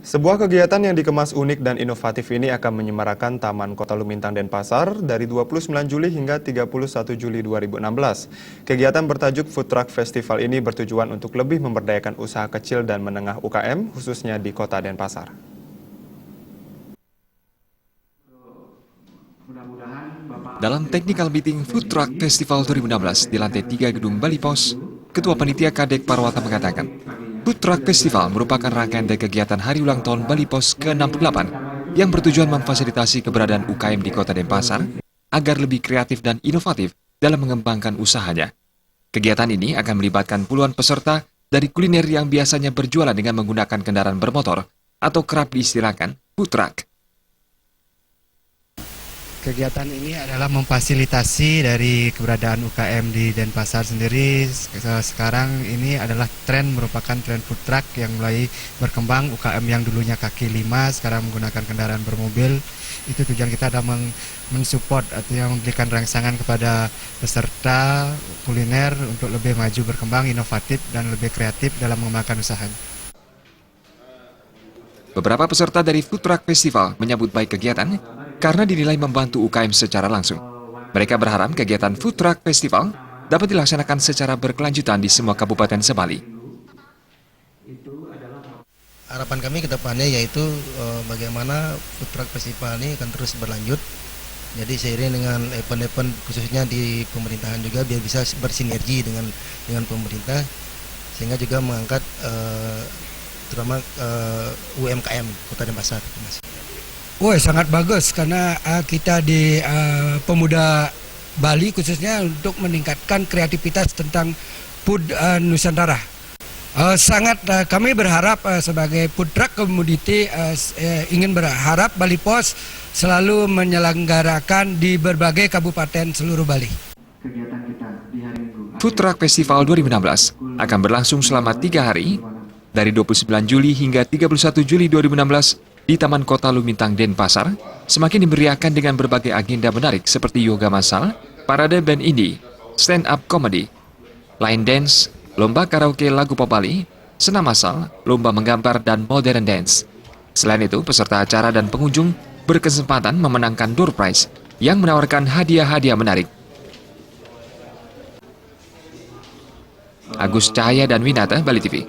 Sebuah kegiatan yang dikemas unik dan inovatif ini akan menyemarakan Taman Kota Lumintang Denpasar dari 29 Juli hingga 31 Juli 2016. Kegiatan bertajuk Food Truck Festival ini bertujuan untuk lebih memberdayakan usaha kecil dan menengah UKM, khususnya di Kota Denpasar. Dalam technical meeting Food Truck Festival 2016 di lantai 3 gedung Bali Pos, Ketua Panitia Kadek Parwata mengatakan, Food Truck Festival merupakan rangkaian dari kegiatan Hari Ulang Tahun Bali Pos ke-68 yang bertujuan memfasilitasi keberadaan UKM di Kota Denpasar agar lebih kreatif dan inovatif dalam mengembangkan usahanya. Kegiatan ini akan melibatkan puluhan peserta dari kuliner yang biasanya berjualan dengan menggunakan kendaraan bermotor atau kerap diistilahkan food truck. Kegiatan ini adalah memfasilitasi dari keberadaan UKM di Denpasar sendiri. Sekarang ini adalah merupakan tren food truck yang mulai berkembang. UKM yang dulunya kaki lima sekarang menggunakan kendaraan bermobil. Itu tujuan kita adalah mensupport atau yang memberikan rangsangan kepada peserta kuliner untuk lebih maju berkembang, inovatif dan lebih kreatif dalam mengembangkan usahanya. Beberapa peserta dari Food Truck Festival menyambut baik kegiatan karena dinilai membantu UKM secara langsung. Mereka berharap kegiatan Food Truck Festival dapat dilaksanakan secara berkelanjutan di semua kabupaten se-Bali. Harapan kami ke depannya yaitu bagaimana Food Truck Festival ini akan terus berlanjut. Jadi seiring dengan event-event khususnya di pemerintahan juga biar bisa bersinergi dengan pemerintah sehingga juga mengangkat terutama UMKM Kota Denpasar. Wah, sangat bagus karena kita di pemuda Bali khususnya untuk meningkatkan kreativitas tentang food Nusantara. Kami berharap sebagai food truck community ingin berharap Bali Pos selalu menyelenggarakan di berbagai kabupaten seluruh Bali. Food Truck Festival 2016 akan berlangsung selama 3 hari dari 29 Juli hingga 31 Juli 2016 di Taman Kota Lumintang Denpasar, semakin dimeriahkan dengan berbagai agenda menarik seperti yoga massal, parade band indie, stand-up comedy, line dance, lomba karaoke lagu pop Bali, senam massal, lomba menggambar, dan modern dance. Selain itu, peserta acara dan pengunjung berkesempatan memenangkan door prize yang menawarkan hadiah-hadiah menarik. Agus Cahaya dan Winata, Bali TV.